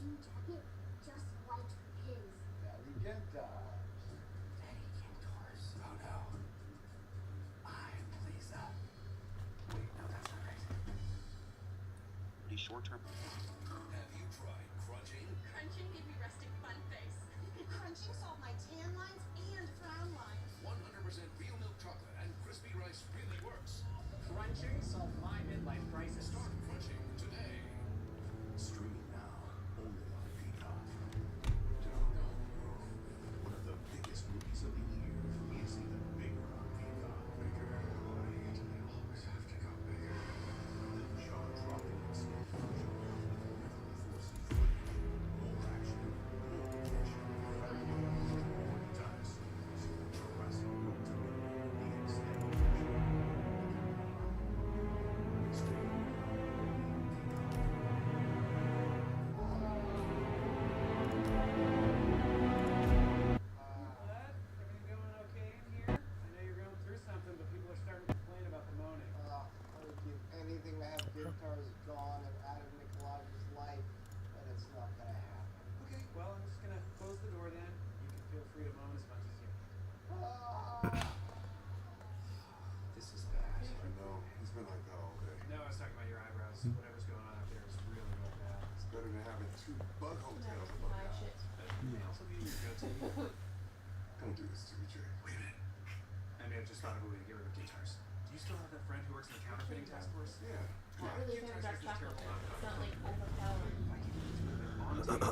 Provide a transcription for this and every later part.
matching jacket just like his. Daddy Gentars. Daddy Gentars. Oh no. I'm Lisa. Wait, no, that's not right. Pretty short-term. Have you tried crunching? Crunching gave me resting fun face. Crunching solved my tan lines and frown lines. 100% real milk chocolate and crispy rice really works. Crunching solved my midlife crisis. Start crunching today. Streaming now, only on Peacock. Don't move. One of the biggest movies of the year is even bigger on Peacock. Bigger? Why do they always have to go bigger? The jaw-dropping explosion. Forcing footage. More action. More tension. More dinosaurs. Jurassic World. The extended version. Streaming now. What? Everything going okay in here? I know you're going through something, but people are starting to complain about the moaning. I would give anything to have Gentars gone and out of Nikolaj's life, but it's not gonna happen. Okay, well, I'm just gonna close the door then. You can feel free to moan as much as you want. This is bad. I know. He's been like that all day. No, I was talking about your eyebrows. Whatever's going on out there is really, really bad. It's better than having 2 bug hotels above your house. May also be your go-to. Don't do this to me, Jay. Wait a minute. I may have just thought of a way to get rid of guitars. Do you still have that friend who works in the counterfeiting task force? Yeah. Not really Guitars fair are dark just chocolate. terrible It's not knockoffs. like overpowering. Why can't you just put it on tape?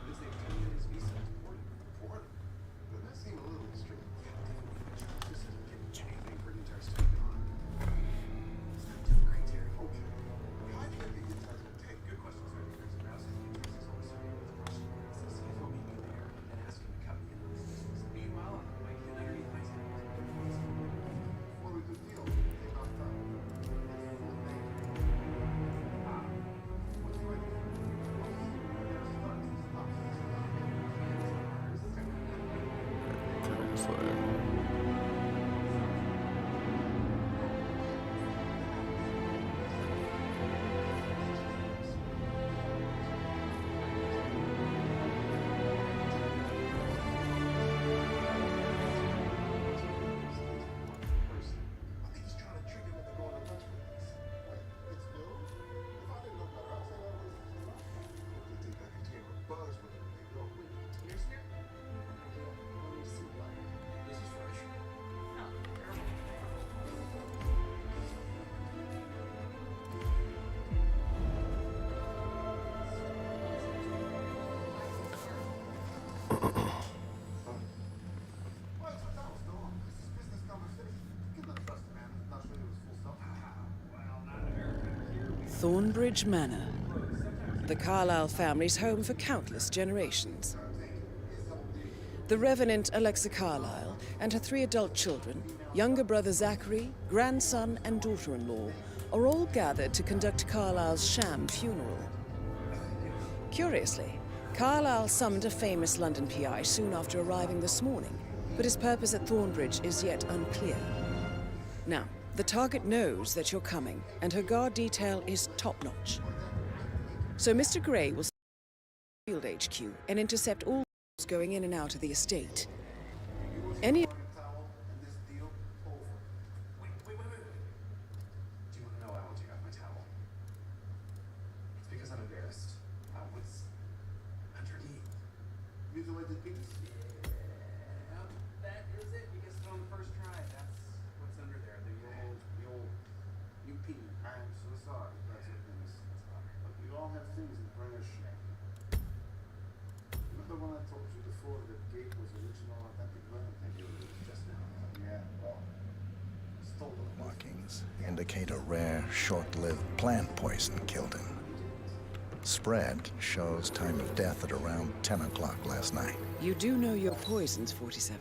Means they've terminated his visa. It's important. Report? Doesn't that seem a little extreme? This isn't getting anything for guitars to take on. It's not doing great, Terry. Okay. How do you get guitars on tape? Good question, sir. There's a browser that uses all the survey with question. It says CFO meet me there and ask him to cut me in on this. Meanwhile, I'm my kid underneath my skin. What was the deal? They knocked out. It's full name. What's the idea? He's trying to trick him into going to lunch with us. Wait, it's new? If I didn't know better, I'd say that was They think that container of bugs with it when they go. Here's here. Let me see, like, This is fresh. why is that was no? This is business conversation. You cannot trust a man who's not sure he was full self. Well, not in America. Here we Thornbridge Manor, the Carlyle family's home for countless generations. The Reverend Alexa Carlyle and her 3 adult children, younger brother Zachary, grandson and daughter-in-law, are all gathered to conduct Carlyle's sham funeral. Curiously, Carlyle summoned a famous London PI soon after arriving this morning, but his purpose at Thornbridge is yet unclear. Now, the target knows that you're coming, and her guard detail is top-notch. So Mr. Gray will field HQ and intercept all going in and out of the estate. Any Towel and this deal over. Wait. Do you want to know why I won't take off my towel? It's because I'm embarrassed about what's underneath. Mutilated penis. Yeah, that is it. You guessed it on the first try. That's what's under there. The old UP. I'm so sorry. That's what it is. But we all have things that bring us shame. Remember when I told you before that gate was original authentic learn? I knew it just now. Yeah, well, stole the Markings indicate a rare, short-lived plant poison killed him. Spread shows time of death at around 10 o'clock last night. You do know your poisons, 47.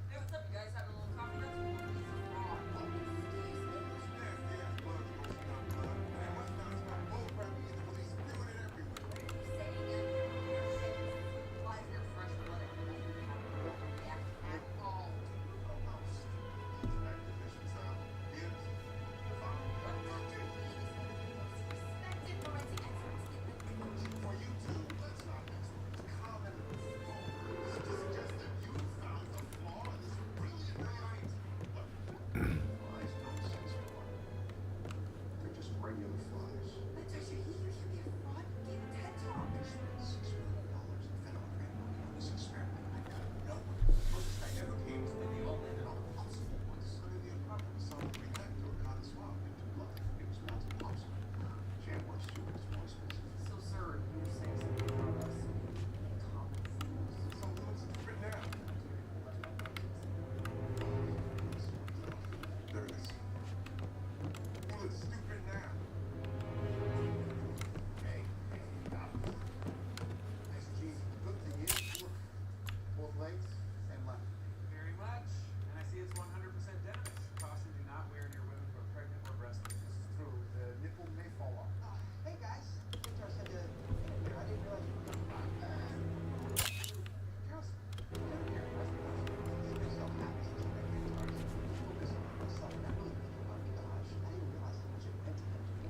Hey, what's up, you guys? Having a little coffee? Why is there fresh blood everywhere? Yeah, at all. Activision sound.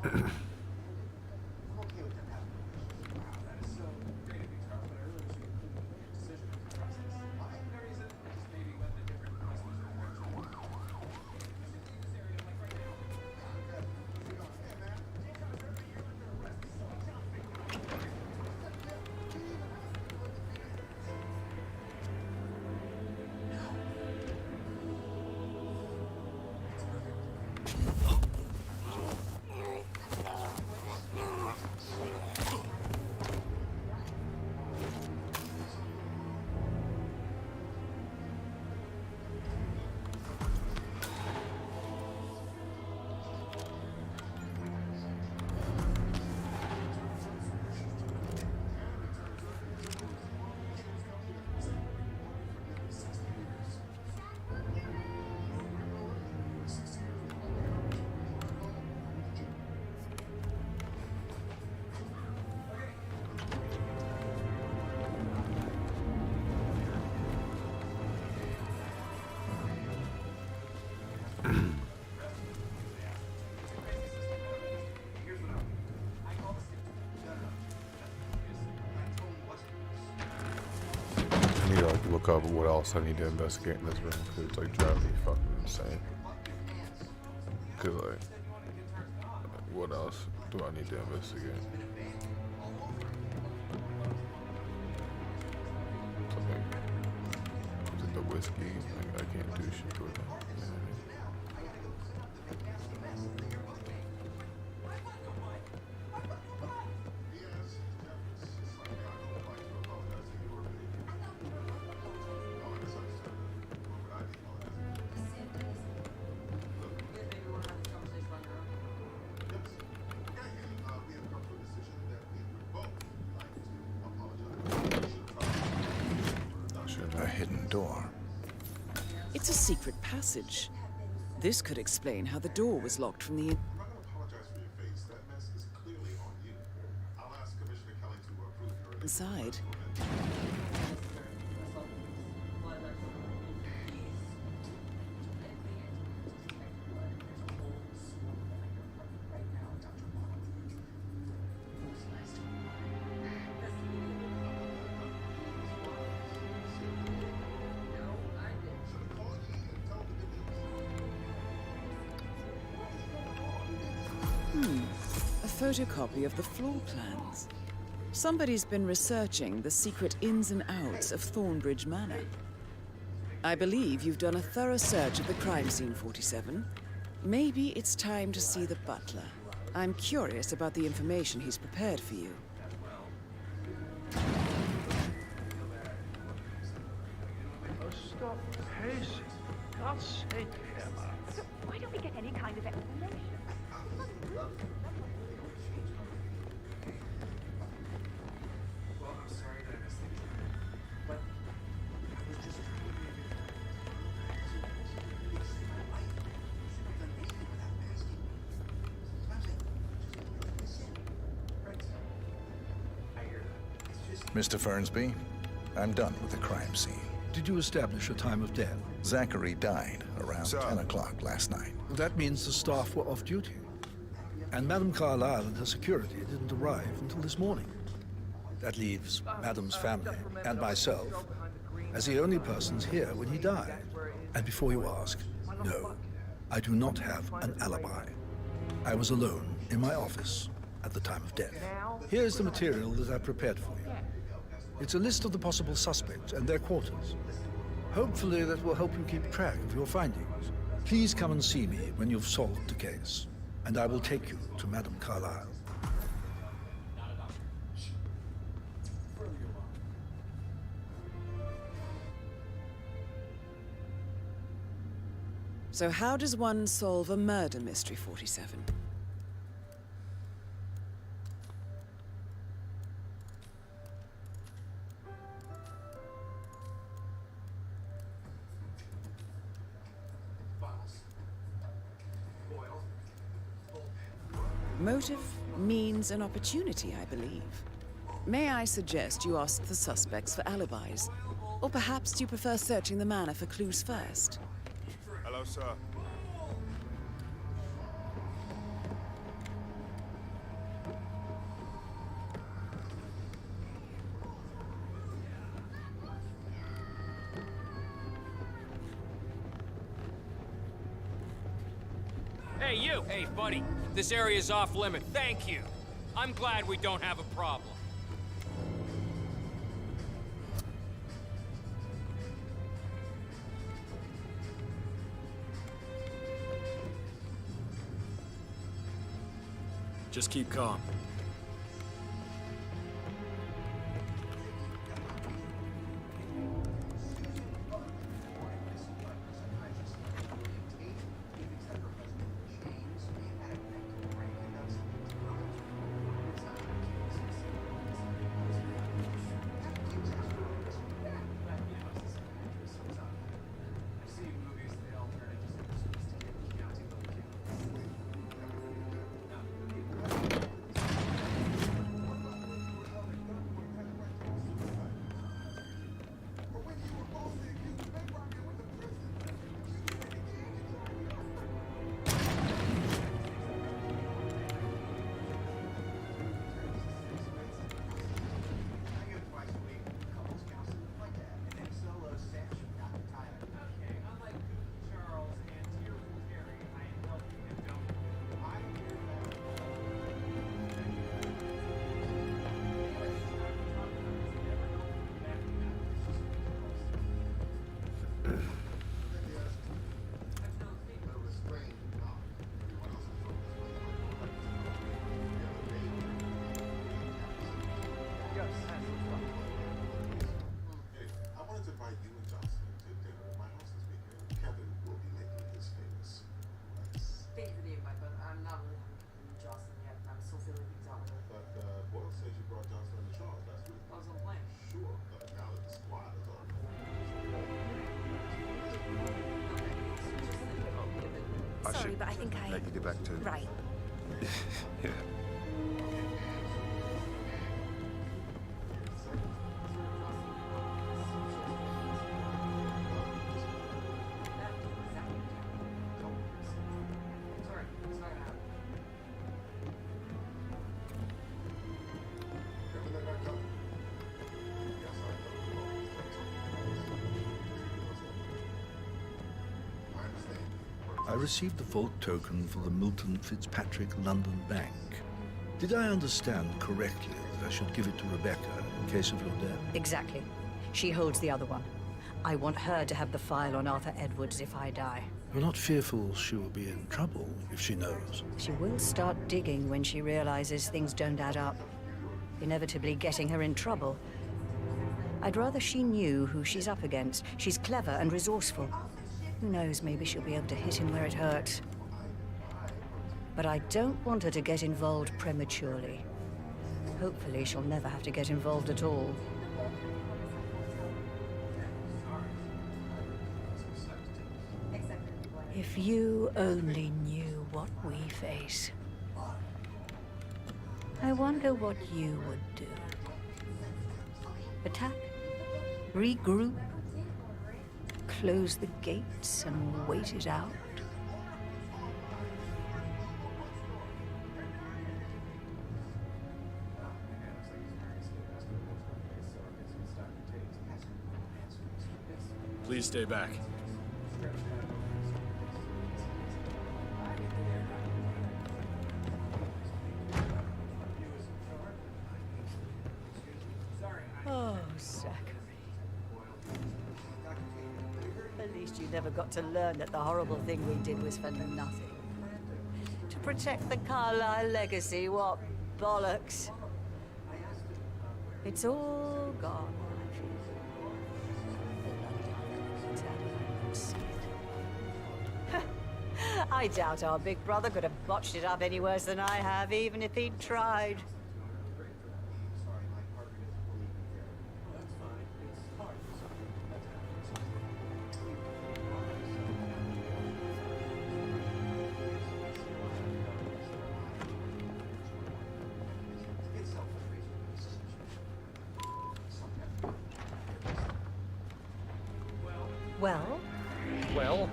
okay with that happening. Wow, that is so great of you, Charles, but I really wish you included me in your decision-making process. Why? No reason, just maybe when the different customers are approaching. We should leave this area, like, right now. Good. Keep going. Hey, man. I need to like look up what else I need to investigate in this room because it's like driving me fucking insane. Cause like, what else do I need to investigate? So, like, is it the whiskey? Like, I can't do shit with it. You know what I mean? A hidden door. It's a secret passage. This could explain how the door was locked from the I'm not going to apologize for your face. That mess is clearly on you. I'll ask Commissioner Kelly to approve your inside. A photocopy of the floor plans. Somebody's been researching the secret ins and outs of Thornbridge Manor. I believe you've done a thorough search of the crime scene, 47. Maybe it's time to see the butler. I'm curious about the information he's prepared for you. Stop pacing. God's sake, Emma. So why don't we get any kind of explanation? Well, I'm sorry that I missed the but I was just Mr. Fernsby, I'm done with the crime scene. Did you establish a time of death? Zachary died around 10 o'clock last night. That means the staff were off duty. And Madame Carlyle and her security didn't arrive until this morning. That leaves Madame's family and myself as the only persons here when he died. And before you ask, no, I do not have an alibi. I was alone in my office at the time of death. Here's the material that I prepared for you. It's a list of the possible suspects and their quarters. Hopefully that will help you keep track of your findings. Please come and see me when you've solved the case, and I will take you to Madame Carlyle. So how does one solve a murder mystery, 47? Motive, means, and opportunity, I believe. May I suggest you ask the suspects for alibis? Or perhaps do you prefer searching the manor for clues first? Hello, sir. Hey, you! Hey, buddy. This area's off limit. Thank you. I'm glad we don't have a problem. Just keep calm. Sorry, but I think I... Let you get back to... Right. Yeah. I received the vault token for the Milton Fitzpatrick London Bank. Did I understand correctly that I should give it to Rebecca in case of your death? Exactly. She holds the other one. I want her to have the file on Arthur Edwards if I die. You're not fearful she will be in trouble if she knows? She will start digging when she realizes things don't add up, inevitably getting her in trouble. I'd rather she knew who she's up against. She's clever and resourceful. Who knows, maybe she'll be able to hit him where it hurts. But I don't want her to get involved prematurely. Hopefully she'll never have to get involved at all. If you only knew what we face. I wonder what you would do. Attack? Regroup? Close the gates and wait it out? Please stay back. Oh, Zachary. At least you never got to learn that the horrible thing we did was for nothing. To protect the Carlyle legacy, what bollocks. It's all gone, I feel. I doubt our big brother could have botched it up any worse than I have, even if he'd tried. Well? Well,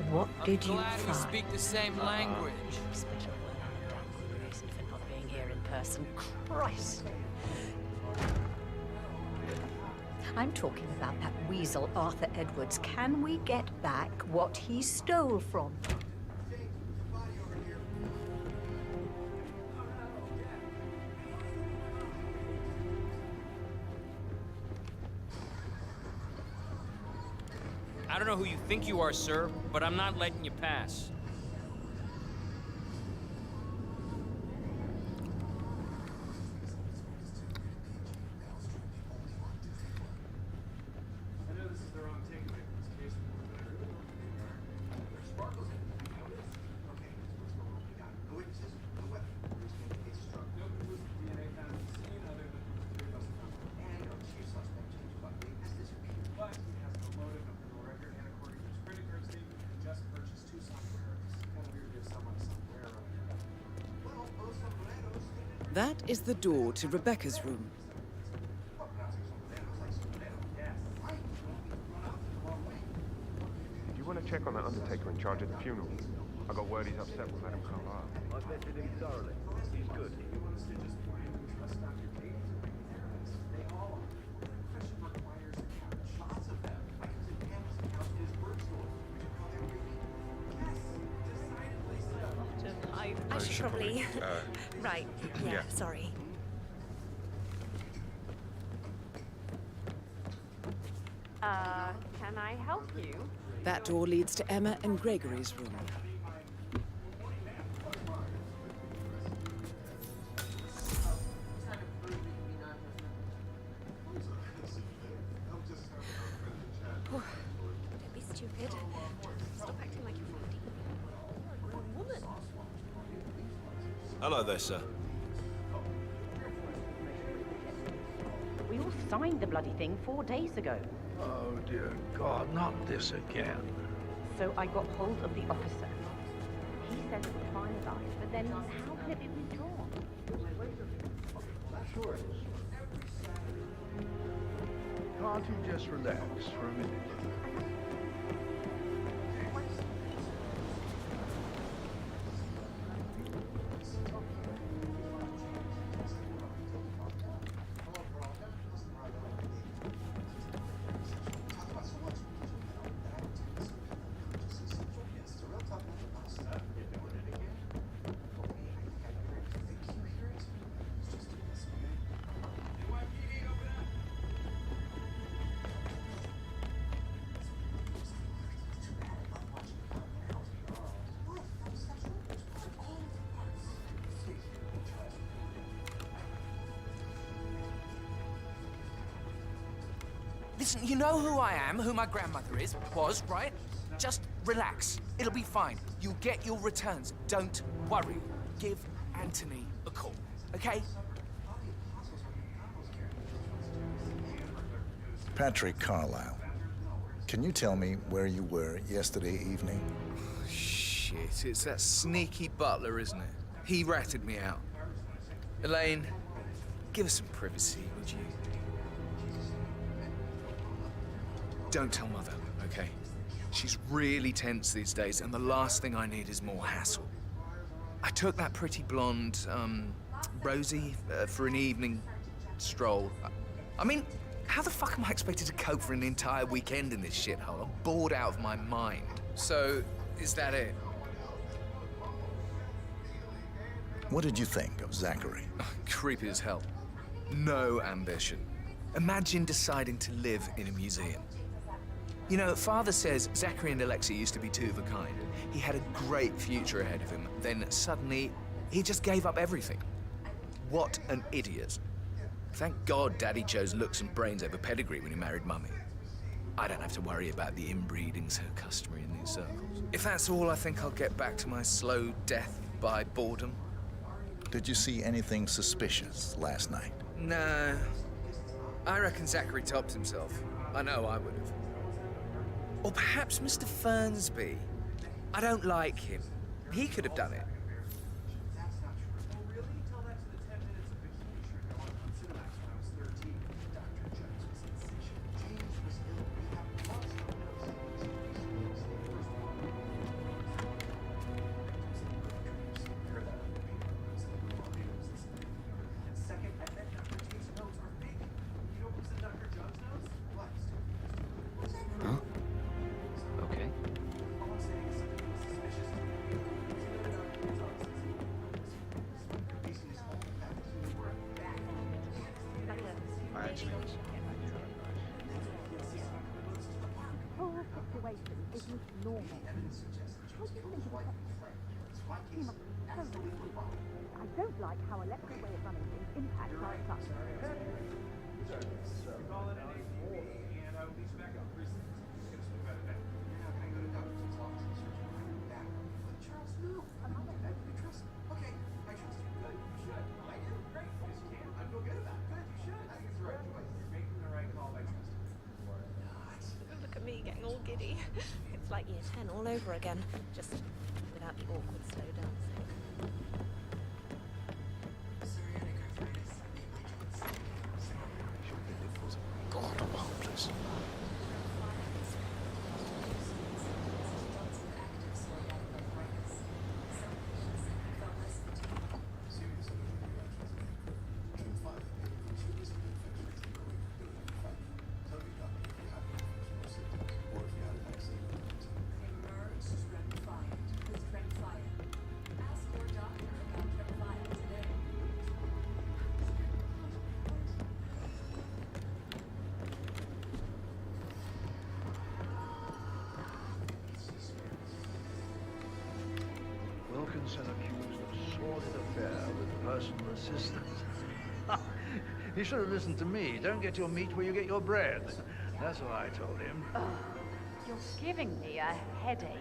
what did you Glad we find? speak the same language. Special reason for not being here in person. Christ! I'm talking about that weasel, Arthur Edwards. Can we get back what he stole from? know who you think you are, sir, but I'm not letting you pass. I know this is the wrong takeaway from this case, but there's sparkles in it. You know this? Okay, what's going on? We got no witnesses, no weapon. We're just making the case strong. No conclusive DNA found at the scene other than the three of us found. And our chief suspect, James Buckley, has disappeared. But he has no motive, no criminal record, and according to his credit card statement, he just purchased 2 sombreros. Kind of weird to give someone a sombrero. Well, those sombreros... That is the door to Rebecca's room. You want to check on that undertaker in charge of the funeral? I got word he's upset with Madame Carlyle. I vetted him thoroughly. He's good. I should probably... Right, yeah, sorry. Can I help you? That door leads to Emma and Gregory's room. Don't be stupid. Stop acting like you're 14. You're a grown woman. Hello there, sir. We all signed the bloody thing 4 days ago. Oh, dear God, not this again. So I got hold of the officer. He said it was finalized, but then how can it be withdrawn? Sure it is. Can't you just relax for a minute? Listen, you know who I am, who my grandmother was, right? Just relax. It'll be fine. You'll get your returns. Don't worry. Give Anthony a call, okay? Patrick Carlyle, can you tell me where you were yesterday evening? Shit, it's that sneaky butler, isn't it? He ratted me out. Elaine, give us some privacy, would you? Don't tell Mother, okay? She's really tense these days, and the last thing I need is more hassle. I took that pretty blonde, Rosie, for an evening stroll. I mean, how the fuck am I expected to cope for an entire weekend in this shithole? I'm bored out of my mind. So, is that it? What did you think of Zachary? Creepy as hell. No ambition. Imagine deciding to live in a museum. You know, Father says Zachary and Alexei used to be 2 of a kind. He had a great future ahead of him. Then suddenly, he just gave up everything. What an idiot. Thank God Daddy chose looks and brains over pedigree when he married Mummy. I don't have to worry about the inbreeding so customary in these circles. If that's all, I think I'll get back to my slow death by boredom. Did you see anything suspicious last night? No. I reckon Zachary topped himself. I know I would have. Or perhaps Mr. Fernsby. I don't like him. He could have done it. isn't normal. How do you think it affects us? Came up so nicely. I don't like how Alexa's way of running things impacts our trust. Call it an APB, and I will meet you back up. Just gonna swing by the back. Now, can I go to Dr. office and search for my back? But Charles, no. I trust him. Okay, I trust you. Good. You should. I do. Great. Yes, you can. I feel good about it. Good. You should. I think it's the right choice. You're making the right call by trusting me. Look at me getting all giddy. It's like year 10 all over again, just without the awkward slow dancing. God, boundaries. Wilkinson accused of sordid affair with personal assistant. You should have listened to me. Don't get your meat where you get your bread. That's what I told him. You're giving me a headache.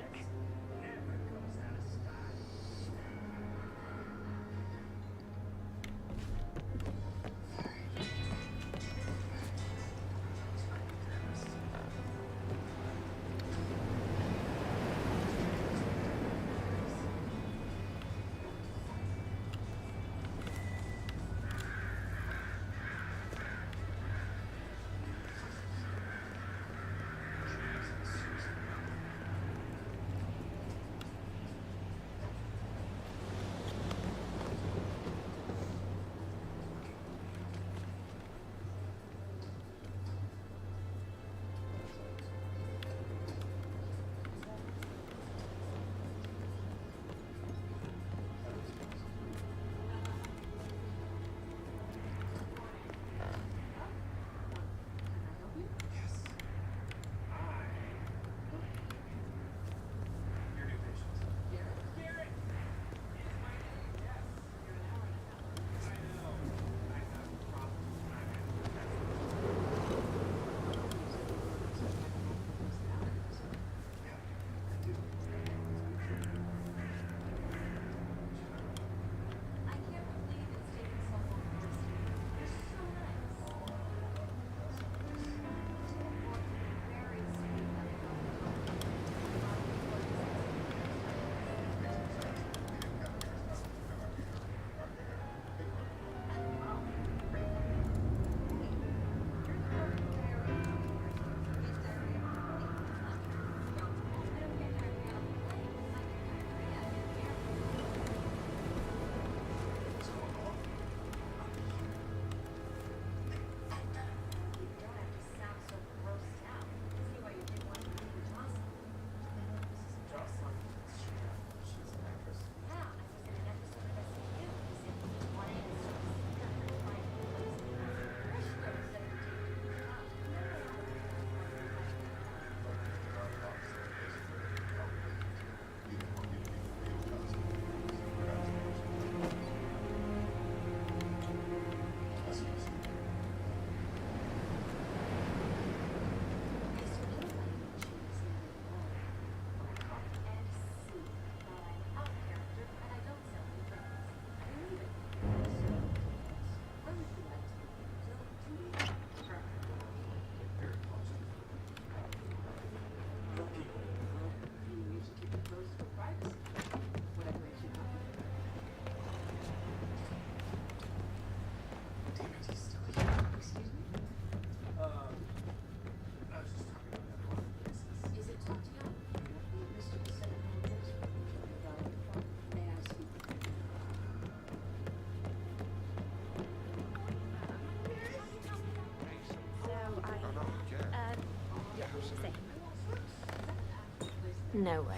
No way.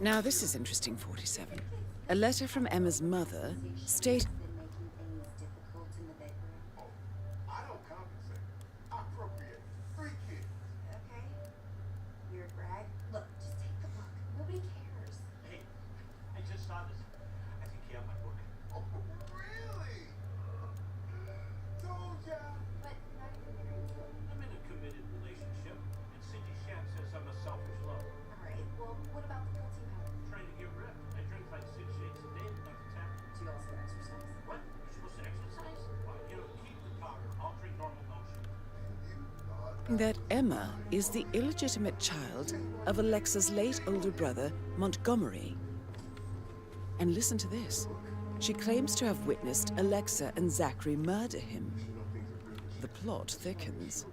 Now this is interesting, 47. A letter from Emma's mother states... I don't compensate. I procreate. 3 kids. Okay. Weird brag. Look, just take the book. Nobody cares. Hey, I just saw this. I think you have my book. Oh, really? Told ya. But not even married to him. I'm in a committed relationship, and Cindy Shan says I'm a selfish lover. All right. Well, what about the pills you have? Trying to get ripped. I drink like 6 shakes a day, nothing's happening. Do you also exercise? What? You're supposed to exercise? Well, you know, keep the powder. I'll drink normal milk. that Emma is the illegitimate child of Alexa's late older brother, Montgomery. And listen to this. She claims to have witnessed Alexa and Zachary murder him. The plot thickens.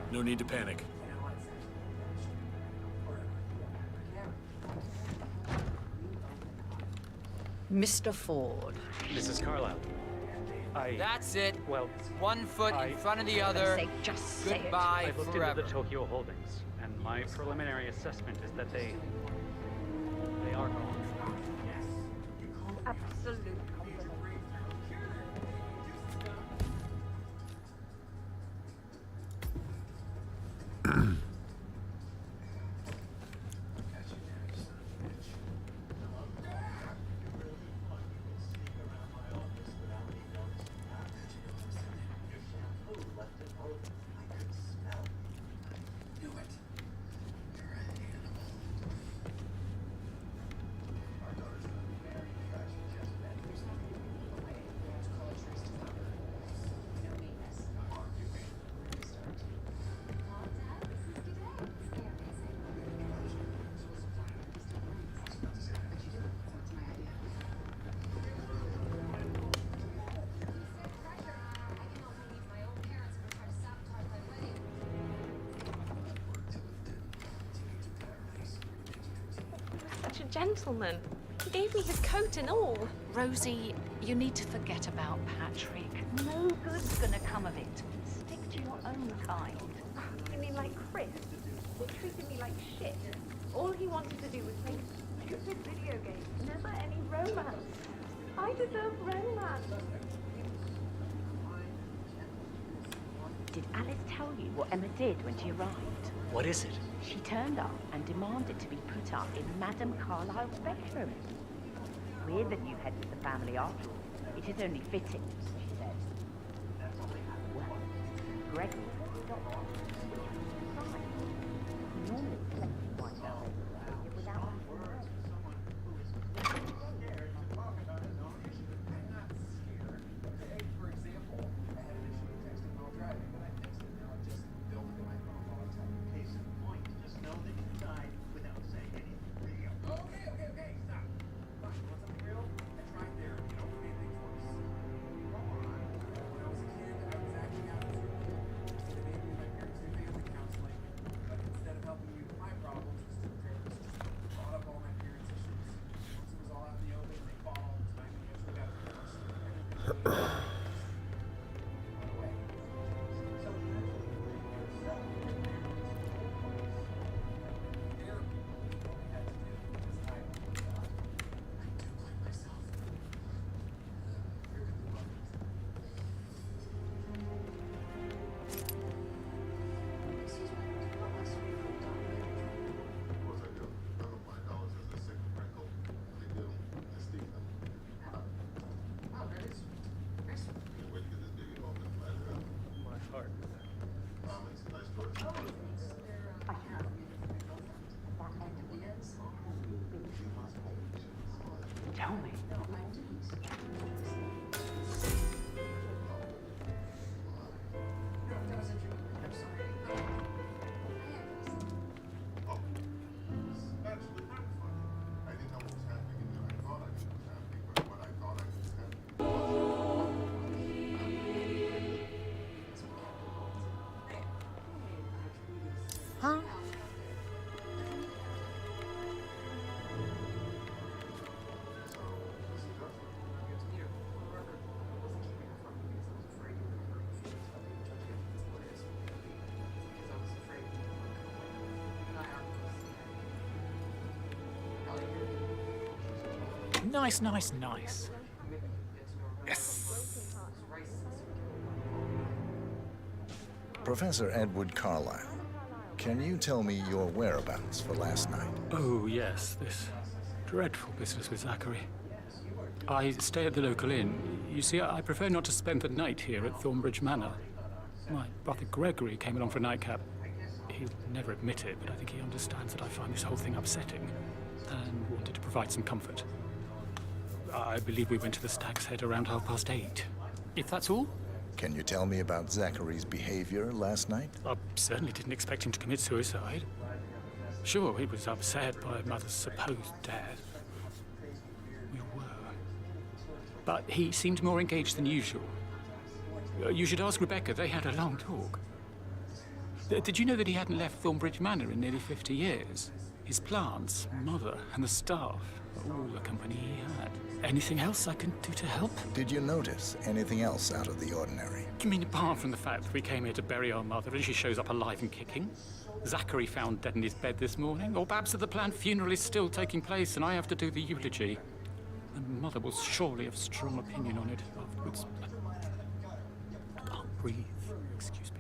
No need to panic. Mr. Ford. Mrs. Carlisle. That's it. Well, 1 foot in front of the For other. goodness sake, just say it. Goodbye I looked forever. into the Tokyo holdings, and my preliminary assessment is that they are gone. Absolute compliment. Such a gentleman. He gave me his coat and all. Rosie, you need to forget about Patrick. No good's gonna come of it. Stick to your own kind. You mean like Chris? He treated me like shit. All he wanted to do was play stupid video games. Never any romance. I deserve romance. Did Alice tell you what Emma did when she arrived? What is it? She turned up and demanded to be put up in Madame Carlisle's bedroom. Weird that you head with the family after all. It is only fitting, she said. Well, Gregory stopped her, which was a surprise. He normally slept in my bed, without having to know. For example, I had an issue with texting while driving, but I fixed it. Now I just built it in my phone all the time. Case in point, just know that you died without saying anything real. Okay, stop. Fine, you want something real? I tried therapy. It only made things worse. Come on. When I was a kid, I was acting out as a kid. They made me and my parents do family counseling. But instead of helping me with my problems, the therapist just brought up all my parents' issues. Once it was all out in the open, they fought all the time, and usually got divorced. Everything. Tell me. That was a dream. I'm sorry. Nice, nice, nice. Yes. Professor Edward Carlyle, can you tell me your whereabouts for last night? Oh, yes, this dreadful business with Zachary. I stay at the local inn. You see, I prefer not to spend the night here at Thornbridge Manor. My brother Gregory came along for a nightcap. He'll never admit it, but I think he understands that I find this whole thing upsetting and wanted to provide some comfort. I believe we went to the Stag's Head around 8:30. If that's all? Can you tell me about Zachary's behavior last night? I certainly didn't expect him to commit suicide. Sure, he was upset by Mother's supposed death. We were. But he seemed more engaged than usual. You should ask Rebecca. They had a long talk. Did you know that he hadn't left Thornbridge Manor in nearly 50 years? His plants, Mother, and the staff, all the company he had. Anything else I can do to help? Did you notice anything else out of the ordinary? You mean apart from the fact that we came here to bury our mother and she shows up alive and kicking? Zachary found dead in his bed this morning? Or perhaps that the planned funeral is still taking place and I have to do the eulogy? And Mother will surely have strong opinion on it afterwards. I can't breathe. Excuse me.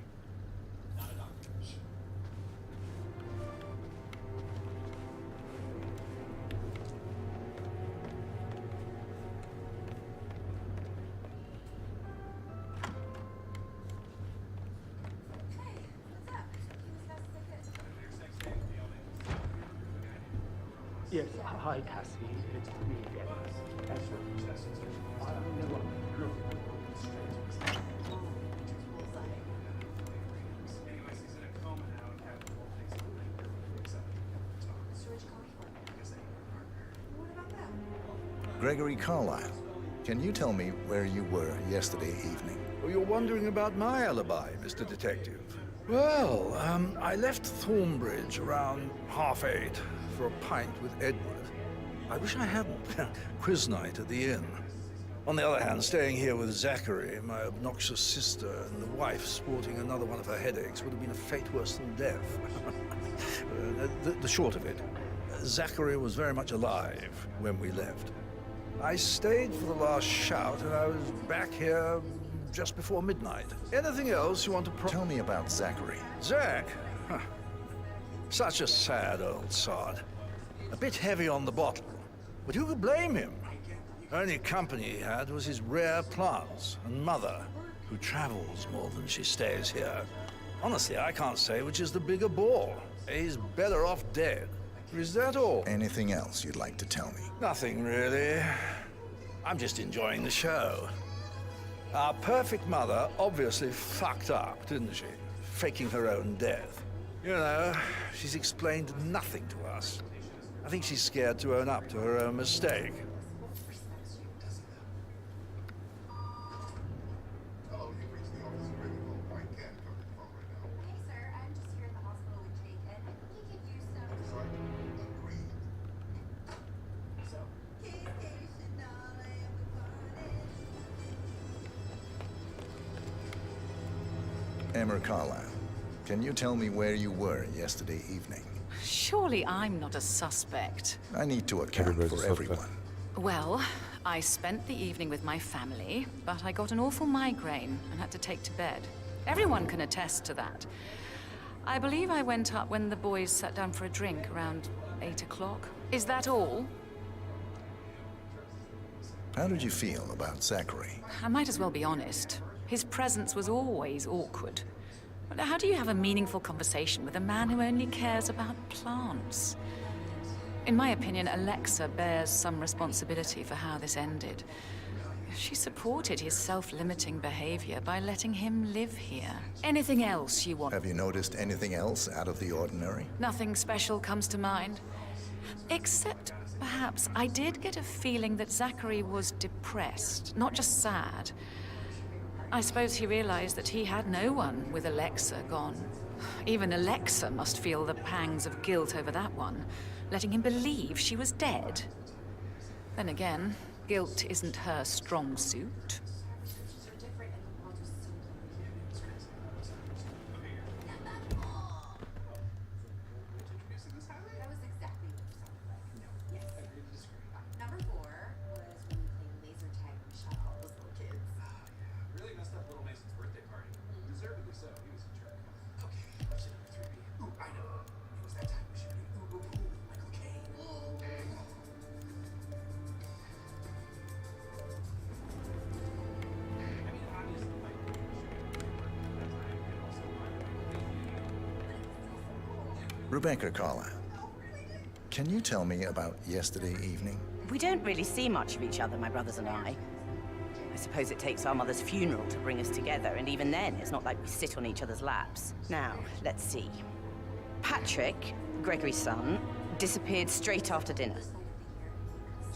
Yes, hi Cassie, it's me again. Ezra. I know what I'm looking Gregory Carlyle, can you tell me where you were yesterday evening? Oh, you're wondering about my alibi, Mr. Detective. Well, I left Thornbridge around 8:30 for a pint with Edward. I wish I hadn't. Quiz night at the inn. On the other hand, staying here with Zachary, my obnoxious sister, and the wife sporting another one of her headaches would have been a fate worse than death. The short of it, Zachary was very much alive when we left. I stayed for the last shout, and I was back here just before midnight. Anything else you want to Tell me about Zachary. Zach? Huh. Such a sad old sod. A bit heavy on the bottle. But who could blame him? Only company he had was his rare plants and Mother, who travels more than she stays here. Honestly, I can't say which is the bigger bore. He's better off dead. Is that all? Anything else you'd like to tell me? Nothing, really. I'm just enjoying the show. Our perfect mother obviously fucked up, didn't she? Faking her own death. You know, she's explained nothing to us. I think she's scared to own up to her own mistake. Emma Carlyle, can you tell me where you were yesterday evening? Surely I'm not a suspect. I need to account for everyone. Well, I spent the evening with my family, but I got an awful migraine and had to take to bed. Everyone can attest to that. I believe I went up when the boys sat down for a drink around 8 o'clock. Is that all? How did you feel about Zachary? I might as well be honest. His presence was always awkward. How do you have a meaningful conversation with a man who only cares about plants? In my opinion, Alexa bears some responsibility for how this ended. She supported his self-limiting behavior by letting him live here. Anything else you want? Have you noticed anything else out of the ordinary? Nothing special comes to mind. Except, perhaps, I did get a feeling that Zachary was depressed, not just sad. I suppose he realized that he had no one with Alexa gone. Even Alexa must feel the pangs of guilt over that one, letting him believe she was dead. Then again, guilt isn't her strong suit. That was exactly what it sounded like. Yes. Number 4. Rebecca Carlyle, can you tell me about yesterday evening? We don't really see much of each other, my brothers and I. I suppose it takes our mother's funeral to bring us together, and even then, it's not like we sit on each other's laps. Now, let's see. Patrick, Gregory's son, disappeared straight after dinner.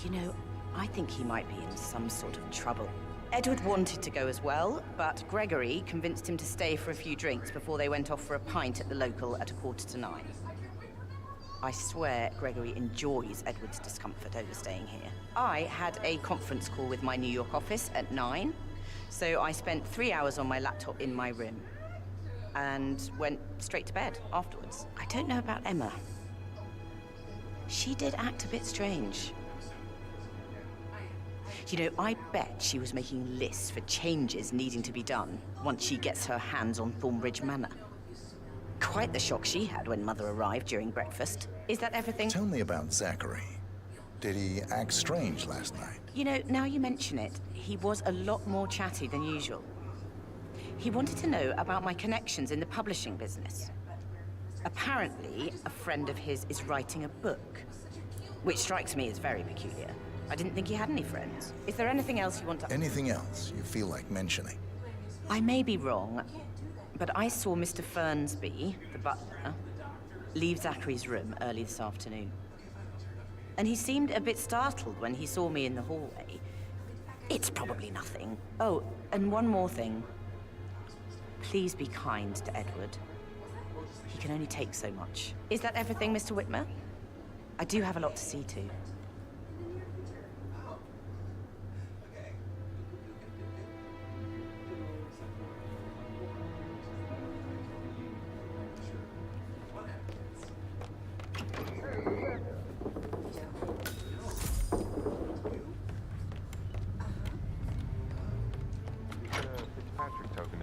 You know, I think he might be in some sort of trouble. Edward wanted to go as well, but Gregory convinced him to stay for a few drinks before they went off for a pint at the local at 9:15. I swear Gregory enjoys Edward's discomfort over staying here. I had a conference call with my New York office at 9, so I spent 3 hours on my laptop in my room and went straight to bed afterwards. I don't know about Emma. She did act a bit strange. You know, I bet she was making lists for changes needing to be done once she gets her hands on Thornbridge Manor. Quite the shock she had when Mother arrived during breakfast. Is that everything? Tell me about Zachary. Did he act strange last night? You know, now you mention it, he was a lot more chatty than usual. He wanted to know about my connections in the publishing business. Apparently, a friend of his is writing a book, which strikes me as very peculiar. I didn't think he had any friends. Is there anything else you want to... Anything else you feel like mentioning? I may be wrong, but I saw Mr. Fernsby, the butler, leave Zachary's room early this afternoon. And he seemed a bit startled when he saw me in the hallway. It's probably nothing. Oh, and one more thing. Please be kind to Edward. He can only take so much. Is that everything, Mr. Whitmer? I do have a lot to see to.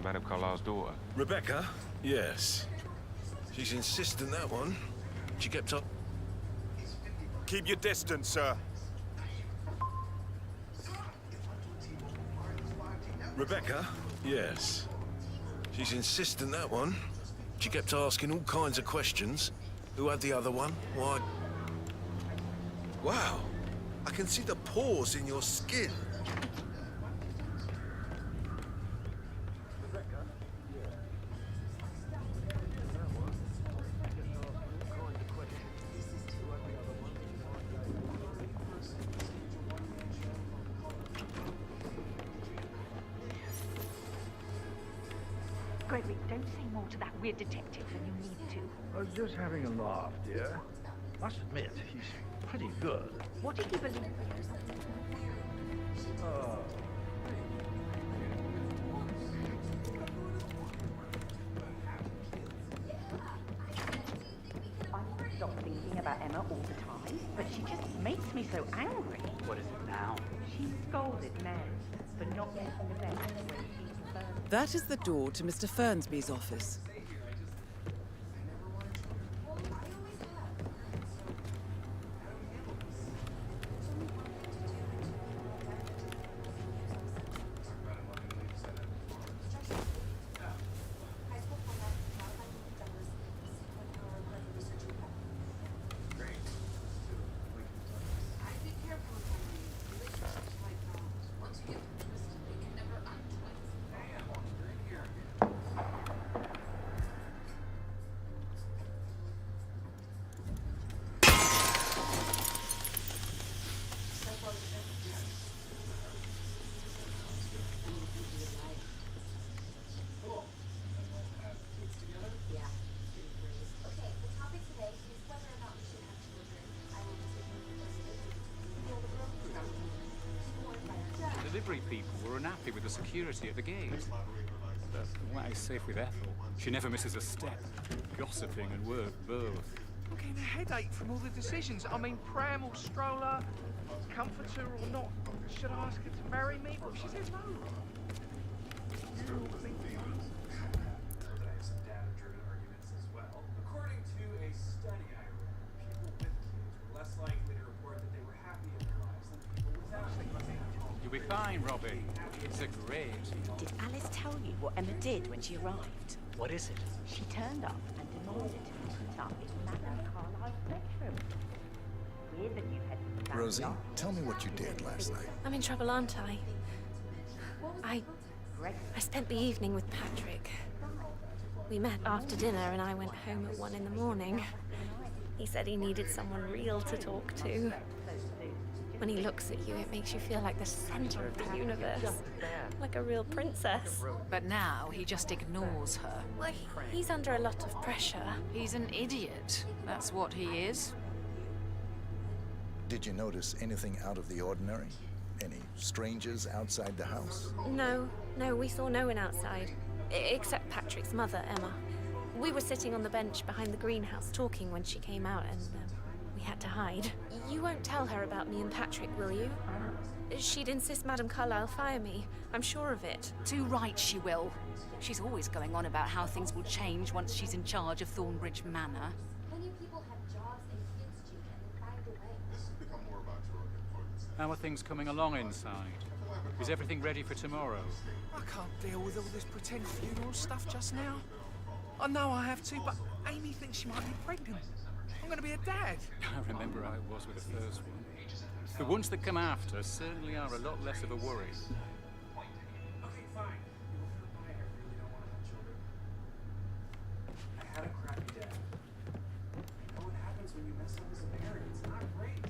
Madame Carlyle's daughter. Rebecca? Yes. She's insistent, that one. She kept up. Keep your distance, sir. Rebecca? Yes. She's insistent, that one. She kept asking all kinds of questions. Who had the other one? Why? Wow. I can see the pores in your skin. Gregory, don't say more to that weird detective than you need to. I was just having a laugh, dear. Must admit, he's pretty good. What did he believe? Oh. I stop thinking about Emma all the time, but she just makes me so angry. What is it now? She scolded Mary for not making the bed when she preferred. That is the door to Mr. Fernsby's office. Delivery people were unhappy with the security at the gate. But why safe with Ethel? She never misses a step. Gossiping and word burl. I'm getting a headache from all the decisions. I mean, pram or stroller, comforter or not. Should I ask her to marry me? What if she says no? According to a study I read, people with kids were less likely to report that they were happy in their lives than people without. You'll be fine, Robbie. It's a great. Did Alice tell you what Emma did when she arrived? What is it? She turned up and demanded to be protected. up in Madame Carlyle's bedroom. Weird that you had the family Rosie, after tell me what you did last night. I'm in trouble, aren't I? I spent the evening with Patrick. We met after dinner and I went home at 1 in the morning. He said he needed someone real to talk to. When he looks at you, it makes you feel like the center of the universe. Like a real princess. But now he just ignores her. Well, he's under a lot of pressure. He's an idiot. That's what he is. Did you notice anything out of the ordinary? Any strangers outside the house? No, we saw no one outside. Except Patrick's mother, Emma. We were sitting on the bench behind the greenhouse talking when she came out and we had to hide. You won't tell her about me and Patrick, will you? She'd insist Madame Carlyle fire me. I'm sure of it. Too right she will. She's always going on about how things will change once she's in charge of Thornbridge Manor. Plenty of people have jobs and kids, Jake, and they find a way. This has become more about your importance. How are things coming along inside? Is everything ready for tomorrow? I can't deal with all this pretend funeral stuff just now. I know I have to, but Amy thinks she might be pregnant. I'm going to be a dad. I remember how it was with the first one. The ones that come after certainly are a lot less of a worry. Okay, fine. I really don't want to have children. I had a crappy dad. You know what happens when you mess up as a parent? It's not great.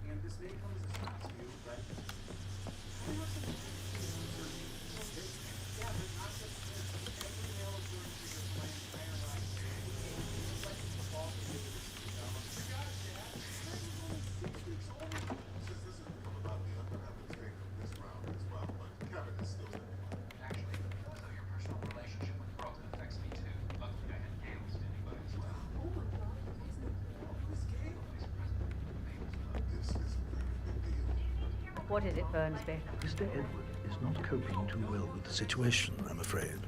And this may come as a shock to you, but I know some yeah, but not just this. Every male is going through this my entire life. It's like it's a ball for you. You got it, Dad. This is only 6 weeks old. Since this has become about the unhealthy state of this round as well, but Kevin is still in. Actually, so your personal relationship with Carlton affects me too. Luckily, I had Gail standing by as well. Oh my God, who's Gail? This is a pretty big deal. What is it, Burnsby? Mr. Edward is not coping too well with the situation, I'm afraid.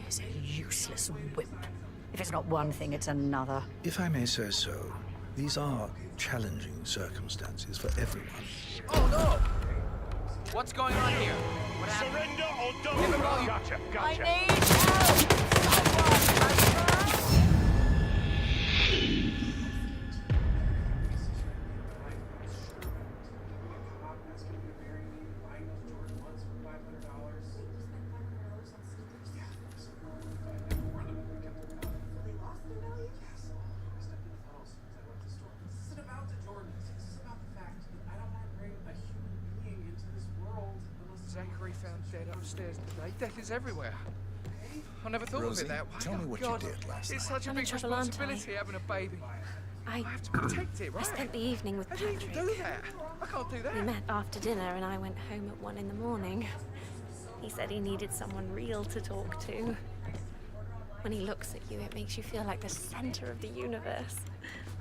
He's a useless wimp. If it's not one thing, it's another. If I may say so, these are challenging circumstances for everyone. Oh, no! What's going on here? What happened? Surrender or don't. Give him all you... Gotcha. I need help! Zachary found dead upstairs today. Death is everywhere. I never thought Rosie, of it that way. tell me what you God, did last it's night. such a I'm in big trouble, aren't I? responsibility having a baby. I have to protect it, right? I spent the evening with How do you Patrick. even do that? I can't do that. We met after dinner and I went home at 1 in the morning. He said he needed someone real to talk to. When he looks at you, it makes you feel like the center of the universe.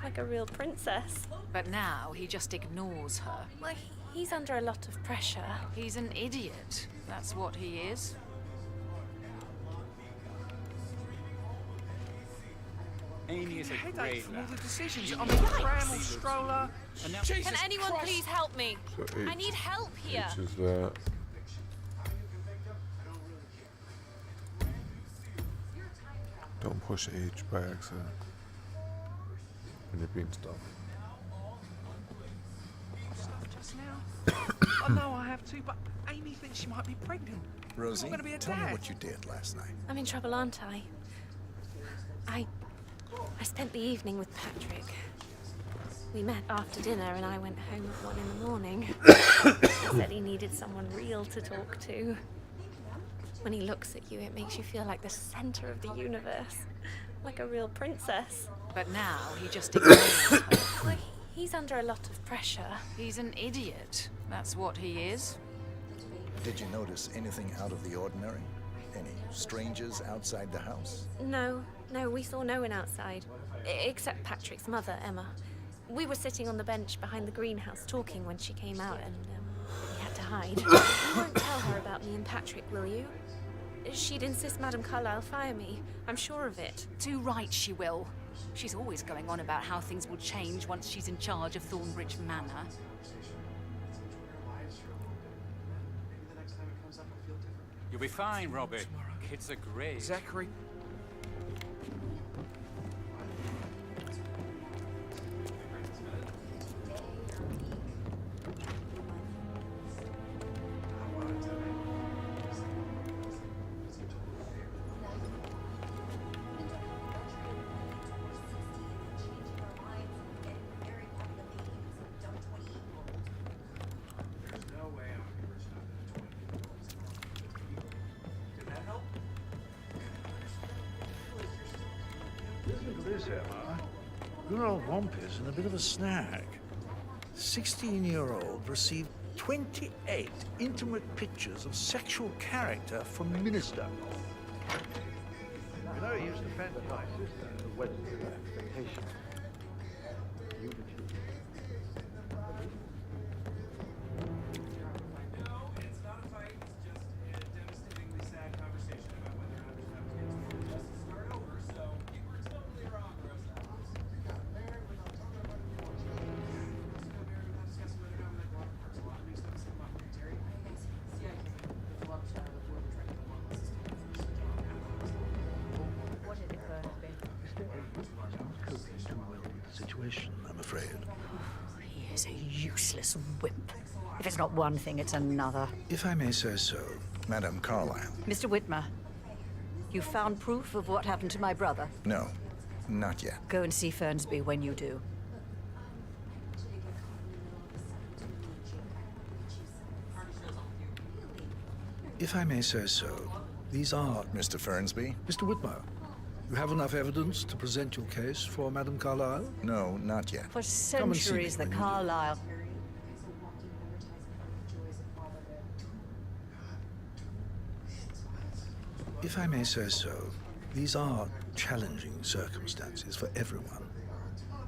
Like a real princess. But now he just ignores her. Well, he's under a lot of pressure. He's an idiot. That's what he is. Amy is a Headache great from all lad. the decisions. I mean, pram or stroller. And now, Can anyone please help me? So I need help here. H is that. Don't push H by accident when you're being stopped. Stuff just now. I know I have to, but Amy thinks she might be pregnant. Rosie, I'm gonna be a tell me dad. what you did last night. I'm in trouble, aren't I? I spent the evening with Patrick. We met after dinner and I went home at 1 in the morning. He said he needed someone real to talk to. When he looks at you, it makes you feel like the center of the universe. Like a real princess. But now he just ignores her. Well, he's under a lot of pressure. He's an idiot. That's what he is. Did you notice anything out of the ordinary? Any strangers outside the house? No, we saw no one outside. Except Patrick's mother, Emma. We were sitting on the bench behind the greenhouse talking when she came out and we had to hide. You won't tell her about me and Patrick, will you? She'd insist Madame Carlyle fire me. I'm sure of it. Too right she will. She's always going on about how things will change once she's in charge of Thornbridge Manor. you'll be fine, Robbie. Kids are great. Zachary. this, Emma. Good old Wampus in a bit of a snag. 16-year-old received 28 intimate pictures of sexual character from Minister. You know, he used to fancy my sister, who went to her expectation. You the truth. No, it's not a fight. It's just a devastatingly sad conversation about whether or not there's enough kids for the justice to start over. So you were totally wrong, Rosa. We got married without talking about it before. We got married without discussing whether or not we like water parks. A lot of me stuff said about Terry. CIK. The love child of whoever tried to kill one sister. What is it, Fernsby? Mr. Edwards is not coping too well with the situation, I'm afraid. He is a useless wimp. If it's not one thing, it's another. If I may say so. Madame Carlyle. Mr. Whitmer, you found proof of what happened to my brother? No, not yet. Go and see Fernsby when you do. If I may say so, these are... Mr. Fernsby? Mr. Whitmer, you have enough evidence to present your case for Madame Carlyle? No, not yet. For centuries, the Carlyle... If I may say so, these are challenging circumstances for everyone.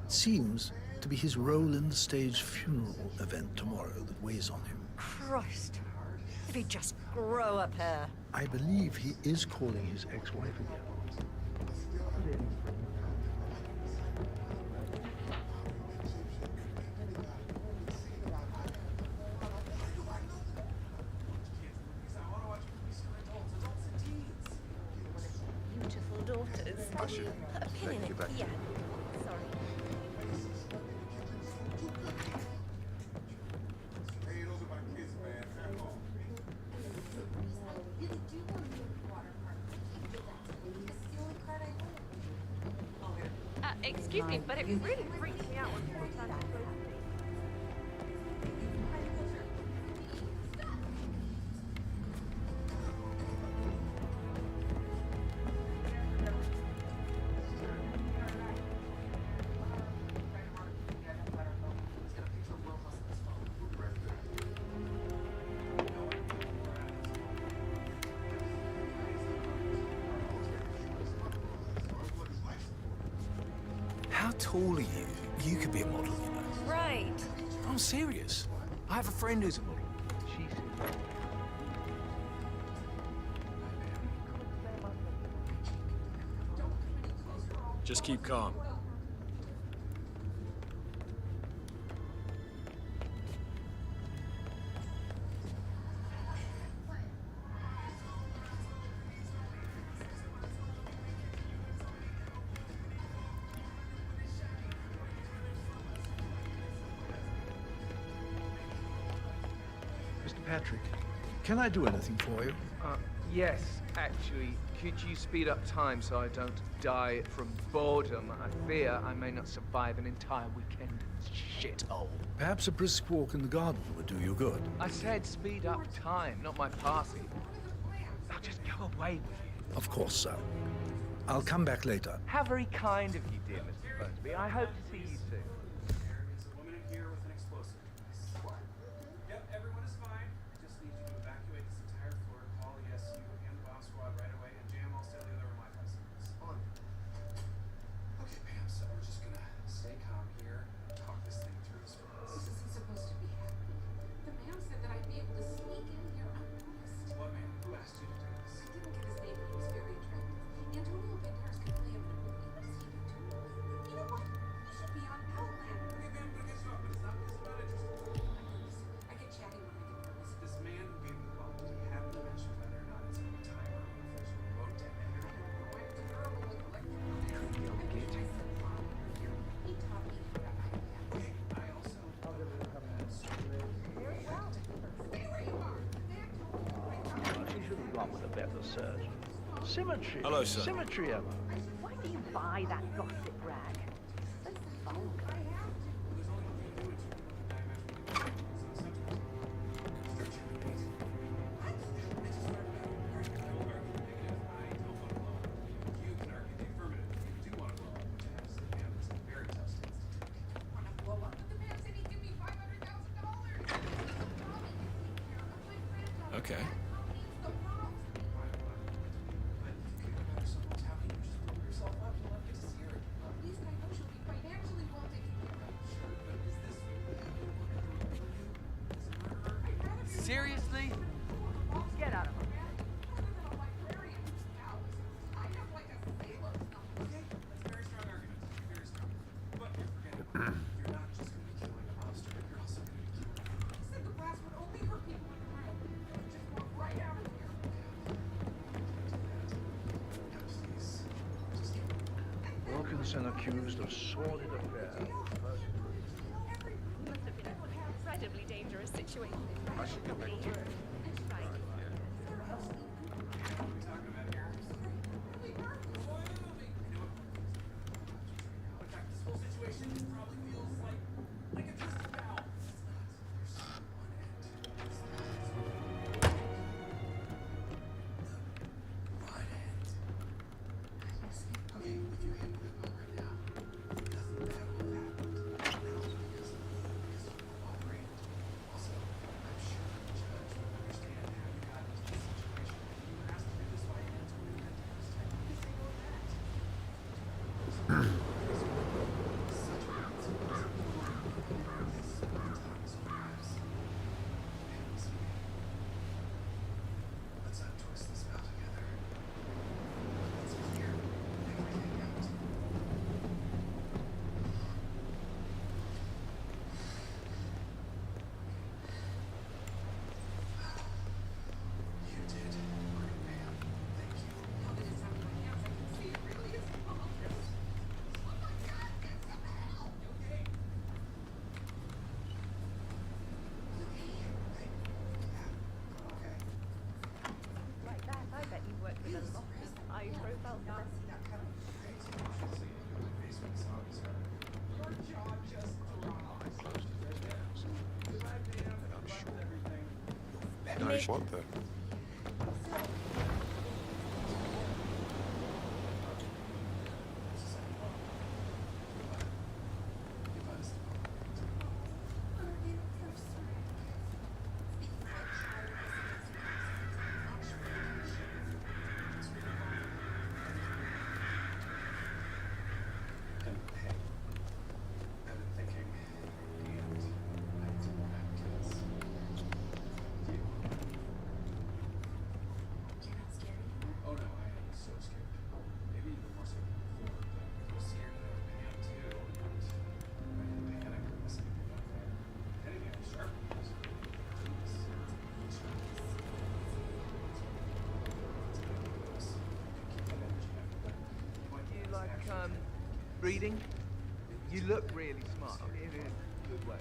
It seems to be his role in the staged funeral event tomorrow that weighs on him. Christ. If he'd just grow a pair. I believe he is calling his ex-wife again. Beautiful daughters. I should Put a pin take in you it. back. Yeah. Sorry. Hey, those are my kids, man. They're home. Really do want to go to the water park. You did that to me. This is the only card I hold. Excuse me, but it really freaks me out when people try to close me. How tall are you? You could be a model, you know. Right. I'm serious. I have a friend who's a model. Just keep calm. Mr. Patrick, can I do anything for you? Yes, actually. Could you speed up time so I don't die from boredom? I fear I may not survive an entire weekend in this shithole. Perhaps a brisk walk in the garden would do you good. I said speed up time, not my party. Now just go away with you. Of course, sir. I'll come back later. How very kind of you, dear Mr. Fernsby. I hope to see you soon. There is a woman in here with an explosive device. Yep, everyone is fine. I just need you to evacuate this entire floor, call the SU and the bomb squad right away, and jam all cellular and Wi-Fi signals. On. Okay, Pam, so we're just gonna stay calm here and talk this thing through as fast. This isn't supposed to be happening. The man said that I'd be able to sneak in here unnoticed. What man? Who asked you to do this? I didn't get his name, but he was very attractive. Antonio Banderas could play him in a movie. What is he doing? You know what? He should be on Outlander. Okay, man, I'm gonna get you up, but it's not because I'm not interested. My goodness, I get chatty when I get nervous. This man who gave the call, did he happen to mention whether or not it's a timer or an official remote detonator? He taught me how to iPad. Okay, I also. She should have gone with a better surgeon. Symmetry. Hello, sir. Symmetry, Emma. Why do you buy that gossip rag? So vulgar. Okay. Seriously? Get out of here. Wilkinson accused of sordid affair. Must have been an incredibly dangerous situation. I should get back to it. Like that, I bet you worked with a lot of high-profile guys. Nice. What the? Reading? You look really smart. In a good way.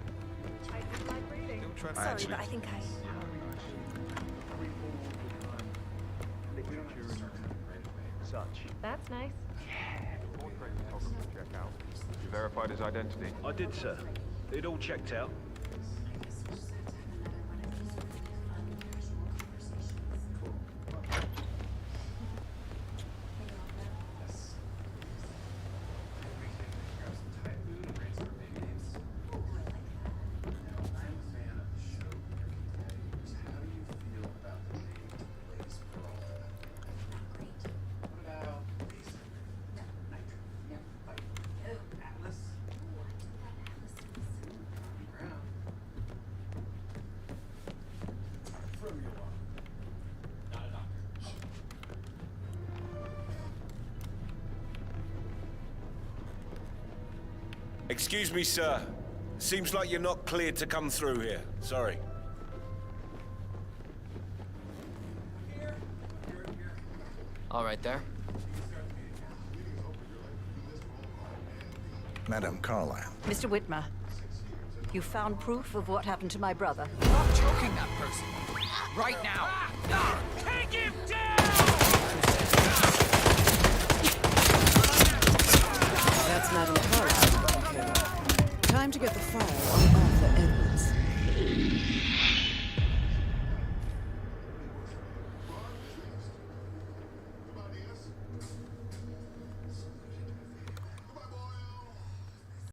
I do like reading. Sorry, but I think I... Literature and such. That's nice. Portrait photography check out. You verified his identity? I did, sir. It all checked out. Excuse me, sir. Seems like you're not cleared to come through here. Sorry. All right, there. Madame Carlyle. Mr. Whitmer, you found proof of what happened to my brother? Stop choking that person. Right now.